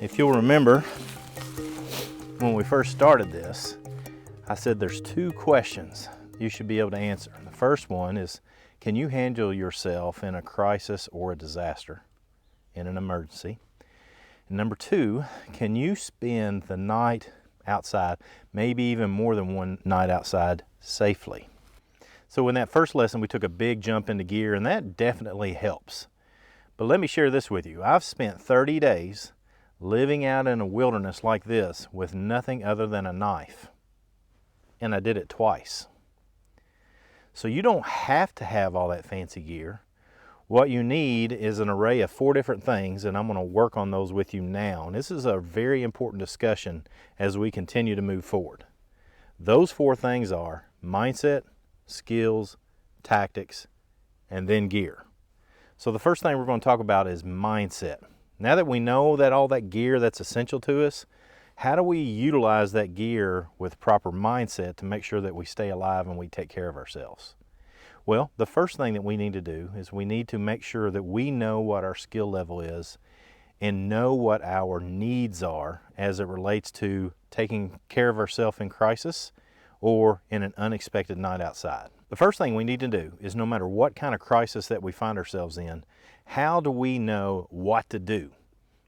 If you'll remember, when we first started this, I said there's two questions you should be able to answer. The first one is, can you handle yourself in a crisis or a disaster, in an emergency? And number two, can you spend the night outside, maybe even more than one night outside, safely? So in that first lesson, we took a big jump into gear, and that definitely helps. But let me share this with you. I've spent 30 days living out in a wilderness like this with nothing other than a knife. And I did it twice. So you don't have to have all that fancy gear. What you need is an array of 4 different things, and I'm going to work on those with you now. And this is a very important discussion as we continue to move forward. Those 4 things are mindset, skills, tactics, and then gear. So the first thing we're going to talk about is mindset. Now that we know that all that gear that's essential to us, how do we utilize that gear with proper mindset to make sure that we stay alive and we take care of ourselves? Well, the first thing that we need to do is we need to make sure that we know what our skill level is and know what our needs are as it relates to taking care of ourselves in crisis or in an unexpected night outside. The first thing we need to do is, no matter what kind of crisis that we find ourselves in, how do we know what to do?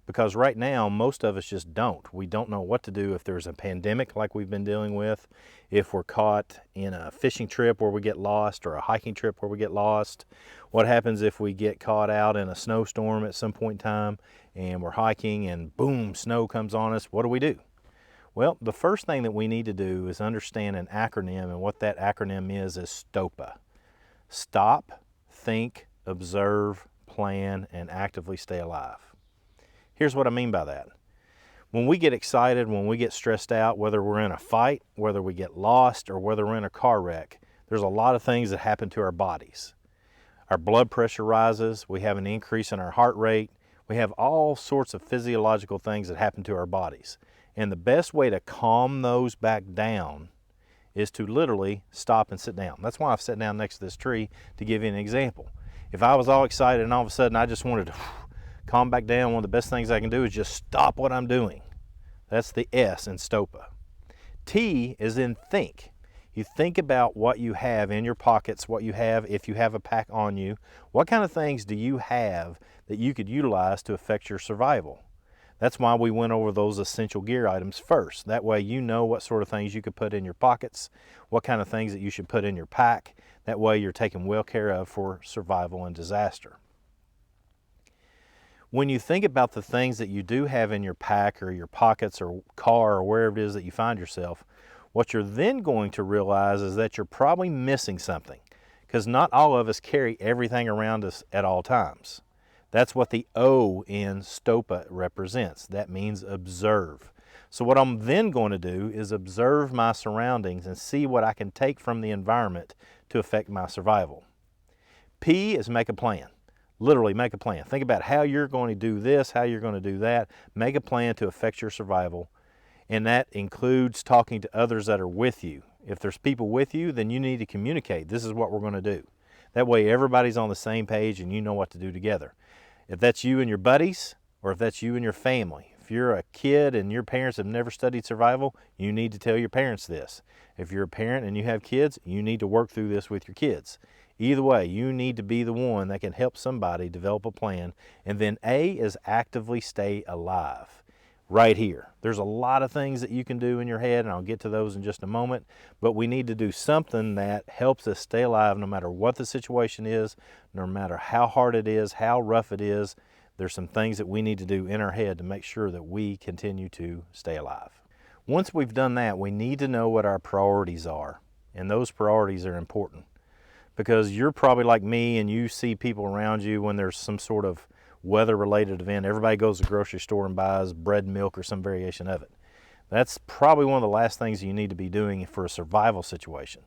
Because right now, most of us just don't. We don't know what to do if there's a pandemic like we've been dealing with, if we're caught in a fishing trip where we get lost, or a hiking trip where we get lost. What happens if we get caught out in a snowstorm at some point in time and we're hiking and boom, snow comes on us? What do we do? Well, the first thing that we need to do is understand an acronym, and what that acronym is STOPA. Stop, think, observe, plan, and actively stay alive. Here's what I mean by that. When we get excited, when we get stressed out, whether we're in a fight, whether we get lost, or whether we're in a car wreck, there's a lot of things that happen to our bodies. Our blood pressure rises, we have an increase in our heart rate, we have all sorts of physiological things that happen to our bodies. And the best way to calm those back down is to literally stop and sit down. That's why I've sat down next to this tree to give you an example. If I was all excited and all of a sudden I just wanted to calm back down, one of the best things I can do is just stop what I'm doing. That's the S in STOPA. T is in think. You think about what you have in your pockets, what you have if you have a pack on you. What kind of things do you have that you could utilize to affect your survival? That's why we went over those essential gear items first. That way you know what sort of things you could put in your pockets, what kind of things that you should put in your pack. That way you're taken well care of for survival and disaster. When you think about the things that you do have in your pack or your pockets or car or wherever it is that you find yourself, what you're then going to realize is that you're probably missing something, because not all of us carry everything around us at all times. That's what the O in STOPA represents. That means observe. So what I'm then going to do is observe my surroundings and see what I can take from the environment to affect my survival. P is make a plan. Literally make a plan. Think about how you're going to do this, how you're going to do that. Make a plan to affect your survival. And that includes talking to others that are with you. If there's people with you, then you need to communicate. This is what we're going to do. That way everybody's on the same page and you know what to do together. If that's you and your buddies, or if that's you and your family. If you're a kid and your parents have never studied survival, you need to tell your parents this. If you're a parent and you have kids, you need to work through this with your kids. Either way, you need to be the one that can help somebody develop a plan. And then A is actively stay alive. Right here. There's a lot of things that you can do in your head, and I'll get to those in just a moment, but we need to do something that helps us stay alive no matter what the situation is, no matter how hard it is, how rough it is. There's some things that we need to do in our head to make sure that we continue to stay alive. Once we've done that, we need to know what our priorities are, and those priorities are important, because you're probably like me and you see people around you when there's some sort of weather-related event. Everybody goes to the grocery store and buys bread and milk or some variation of it. That's probably one of the last things you need to be doing for a survival situation.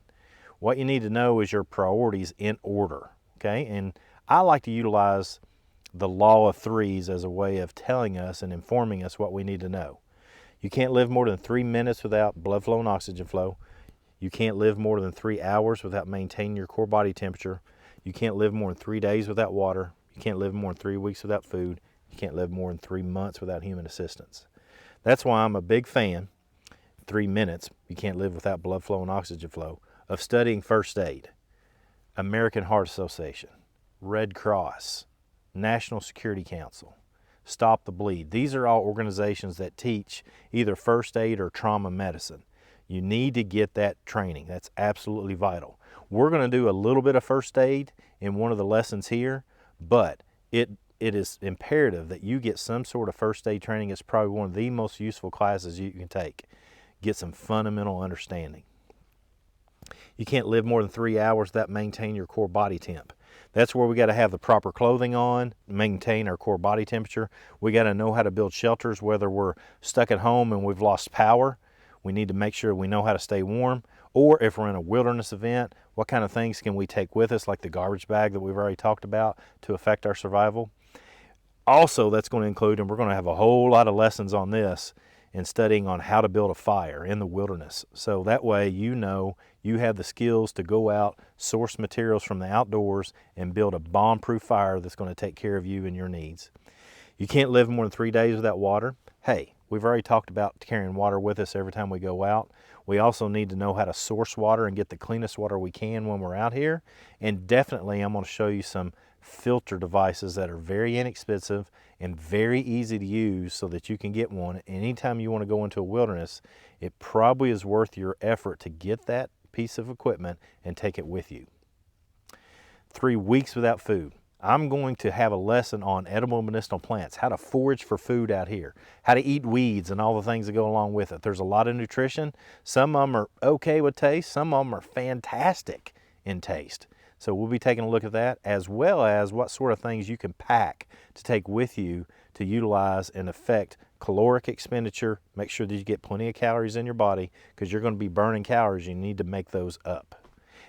What you need to know is your priorities in order, okay? And I like to utilize the law of threes as a way of telling us and informing us what we need to know. You can't live more than 3 minutes without blood flow and oxygen flow. You can't live more than 3 hours without maintaining your core body temperature. You can't live more than 3 days without water. You can't live more than 3 weeks without food. You can't live more than 3 months without human assistance. That's why I'm a big fan, 3 minutes, you can't live without blood flow and oxygen flow, of studying first aid. American Heart Association, Red Cross, National Security Council, Stop the Bleed. These are all organizations that teach either first aid or trauma medicine. You need to get that training. That's absolutely vital. We're going to do a little bit of first aid in one of the lessons here, but it is imperative that you get some sort of first aid training. It's probably one of the most useful classes you can take. Get some fundamental understanding. You can't live more than 3 hours without maintaining your core body temp. That's where we got to have the proper clothing on, maintain our core body temperature. We got to know how to build shelters, whether we're stuck at home and we've lost power. We need to make sure we know how to stay warm. Or if we're in a wilderness event, what kind of things can we take with us, like the garbage bag that we've already talked about, to affect our survival. Also, that's going to include, and we're going to have a whole lot of lessons on this in studying on how to build a fire in the wilderness. So that way you know you have the skills to go out, source materials from the outdoors, and build a bomb-proof fire that's going to take care of you and your needs. You can't live more than 3 days without water. Hey, we've already talked about carrying water with us every time we go out. We also need to know how to source water and get the cleanest water we can when we're out here. And definitely I'm going to show you some filter devices that are very inexpensive and very easy to use so that you can get one. Anytime you want to go into a wilderness, it probably is worth your effort to get that piece of equipment and take it with you. 3 weeks without food. I'm going to have a lesson on edible medicinal plants, how to forage for food out here, how to eat weeds and all the things that go along with it. There's a lot of nutrition. Some of them are okay with taste. Some of them are fantastic in taste. So we'll be taking a look at that, as well as what sort of things you can pack to take with you to utilize and affect caloric expenditure. Make sure that you get plenty of calories in your body, because you're going to be burning calories. You need to make those up.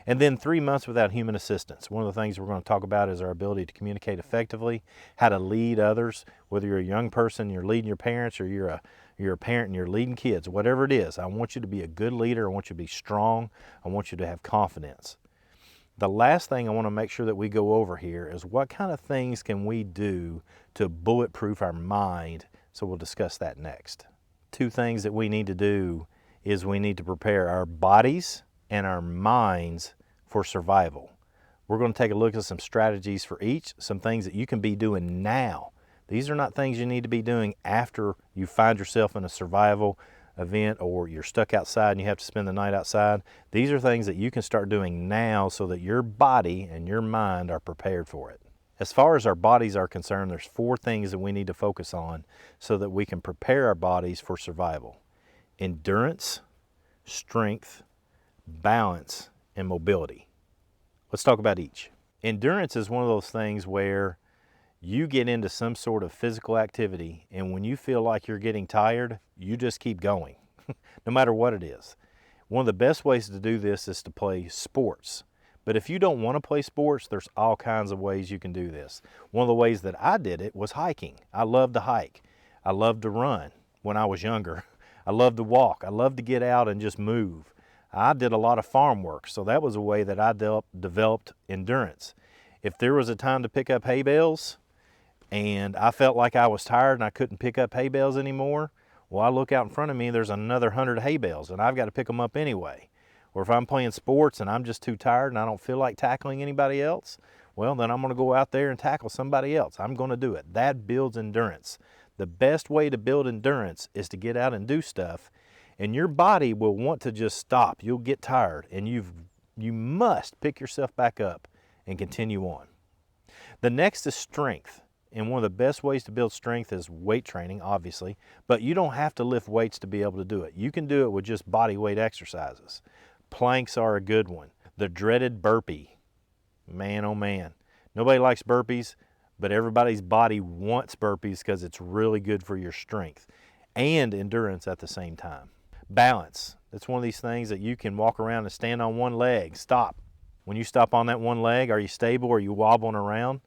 And then 3 months without human assistance. One of the things we're going to talk about is our ability to communicate effectively, how to lead others, whether you're a young person, you're leading your parents, or you're a parent and you're leading kids, whatever it is. I want you to be a good leader. I want you to be strong. I want you to have confidence. The last thing I want to make sure that we go over here is what kind of things can we do to bulletproof our mind. So we'll discuss that next. 2 things that we need to do is we need to prepare our bodies and our minds for survival. We're going to take a look at some strategies for each, some things that you can be doing now. These are not things you need to be doing after you find yourself in a survival event or you're stuck outside and you have to spend the night outside. These are things that you can start doing now so that your body and your mind are prepared for it. As far as our bodies are concerned, there's 4 things that we need to focus on so that we can prepare our bodies for survival: endurance, strength, balance, and mobility. Let's talk about each. Endurance is one of those things where you get into some sort of physical activity, and when you feel like you're getting tired, you just keep going, no matter what it is. One of the best ways to do this is to play sports. But if you don't want to play sports, there's all kinds of ways you can do this. One of the ways that I did it was hiking. I loved to hike. I loved to run when I was younger. I loved to walk. I loved to get out and just move. I did a lot of farm work, so that was a way that I developed endurance. If there was a time to pick up hay bales and I felt like I was tired and I couldn't pick up hay bales anymore, well, I look out in front of me, there's another 100 hay bales and I've got to pick them up anyway. Or if I'm playing sports and I'm just too tired and I don't feel like tackling anybody else, well, then I'm going to go out there and tackle somebody else. I'm going to do it. That builds endurance. The best way to build endurance is to get out and do stuff. And your body will want to just stop. You'll get tired, and you must pick yourself back up and continue on. The next is strength. And one of the best ways to build strength is weight training, obviously, but you don't have to lift weights to be able to do it. You can do it with just body weight exercises. Planks are a good one. The dreaded burpee. Man, oh man. Nobody likes burpees, but everybody's body wants burpees because it's really good for your strength and endurance at the same time. Balance. That's one of these things that you can walk around and stand on one leg. Stop. When you stop on that one leg, are you stable or are you wobbling around?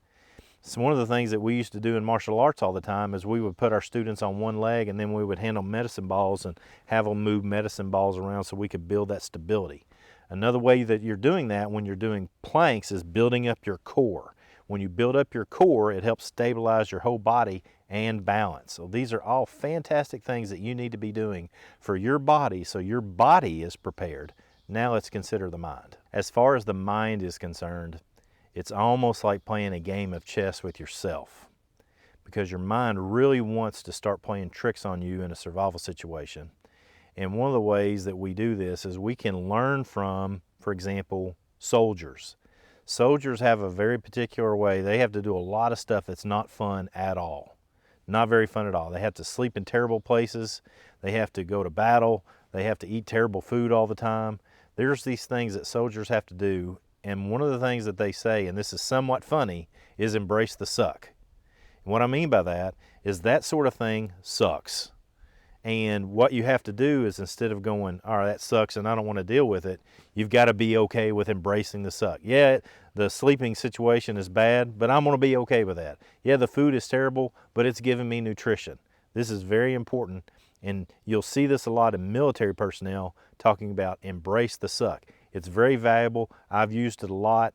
So one of the things that we used to do in martial arts all the time is we would put our students on one leg and then we would hand them medicine balls and have them move medicine balls around so we could build that stability. Another way that you're doing that when you're doing planks is building up your core. When you build up your core, it helps stabilize your whole body and balance. So these are all fantastic things that you need to be doing for your body so your body is prepared. Now let's consider the mind. As far as the mind is concerned, it's almost like playing a game of chess with yourself, because your mind really wants to start playing tricks on you in a survival situation. And one of the ways that we do this is we can learn from, for example, soldiers. Soldiers have a very particular way. They have to do a lot of stuff that's not fun at all. Not very fun at all. They have to sleep in terrible places. They have to go to battle. They have to eat terrible food all the time. There's these things that soldiers have to do. And one of the things that they say, and this is somewhat funny, is embrace the suck. And what I mean by that is that sort of thing sucks. And what you have to do is, instead of going, all right, that sucks and I don't want to deal with it, you've got to be okay with embracing the suck. Yeah, the sleeping situation is bad, but I'm going to be okay with that. Yeah, the food is terrible, but it's giving me nutrition. This is very important, and you'll see this a lot in military personnel talking about embrace the suck. It's very valuable. I've used it a lot.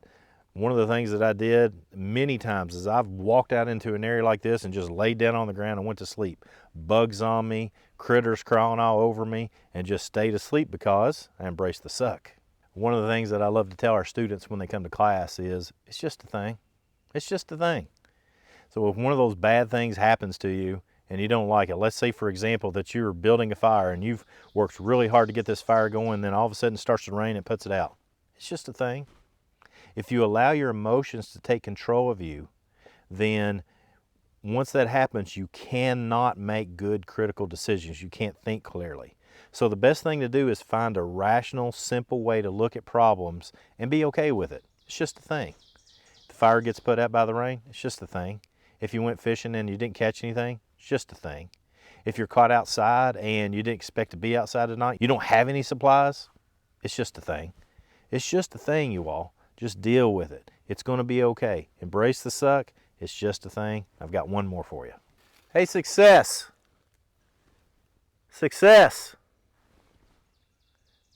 One of the things that I did many times is I've walked out into an area like this and just laid down on the ground and went to sleep. Bugs on me, critters crawling all over me, and just stayed asleep because I embraced the suck. One of the things that I love to tell our students when they come to class is, it's just a thing. It's just a thing. So if one of those bad things happens to you and you don't like it, let's say, for example, that you're building a fire and you've worked really hard to get this fire going, and then all of a sudden it starts to rain and puts it out. It's just a thing. If you allow your emotions to take control of you, then once that happens, you cannot make good critical decisions. You can't think clearly. So the best thing to do is find a rational, simple way to look at problems and be okay with it. It's just a thing. If the fire gets put out by the rain, it's just a thing. If you went fishing and you didn't catch anything, it's just a thing. If you're caught outside and you didn't expect to be outside tonight, you don't have any supplies, it's just a thing. It's just a thing, you all. Just deal with it. It's going to be okay. Embrace the suck. It's just a thing. I've got one more for you. Hey, success. Success.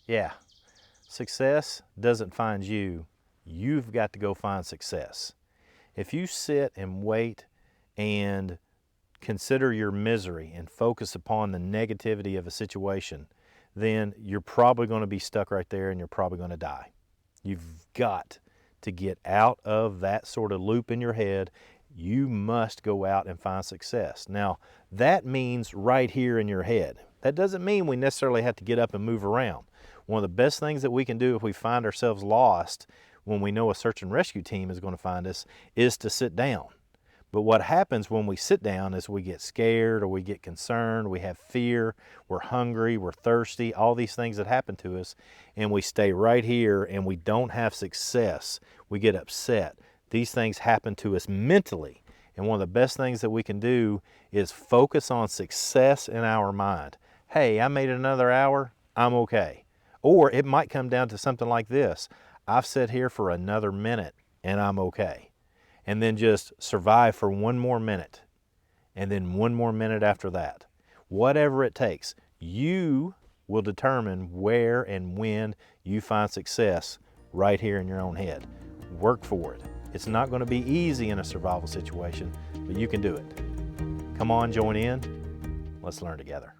Yeah. Success doesn't find you. You've got to go find success. If you sit and wait and consider your misery and focus upon the negativity of a situation, then you're probably going to be stuck right there and you're probably going to die. You've got to get out of that sort of loop in your head. You must go out and find success. Now, that means right here in your head. That doesn't mean we necessarily have to get up and move around. One of the best things that we can do if we find ourselves lost, when we know a search and rescue team is going to find us, is to sit down. But what happens when we sit down is we get scared or we get concerned, we have fear, we're hungry, we're thirsty, all these things that happen to us, and we stay right here and we don't have success. We get upset. These things happen to us mentally. And one of the best things that we can do is focus on success in our mind. Hey, I made another hour, I'm okay. Or it might come down to something like this. I've sat here for another minute and I'm okay. And then just survive for one more minute, and then one more minute after that. Whatever it takes, you will determine where and when you find success right here in your own head. Work for it. It's not going to be easy in a survival situation, but you can do it. Come on, join in. Let's learn together.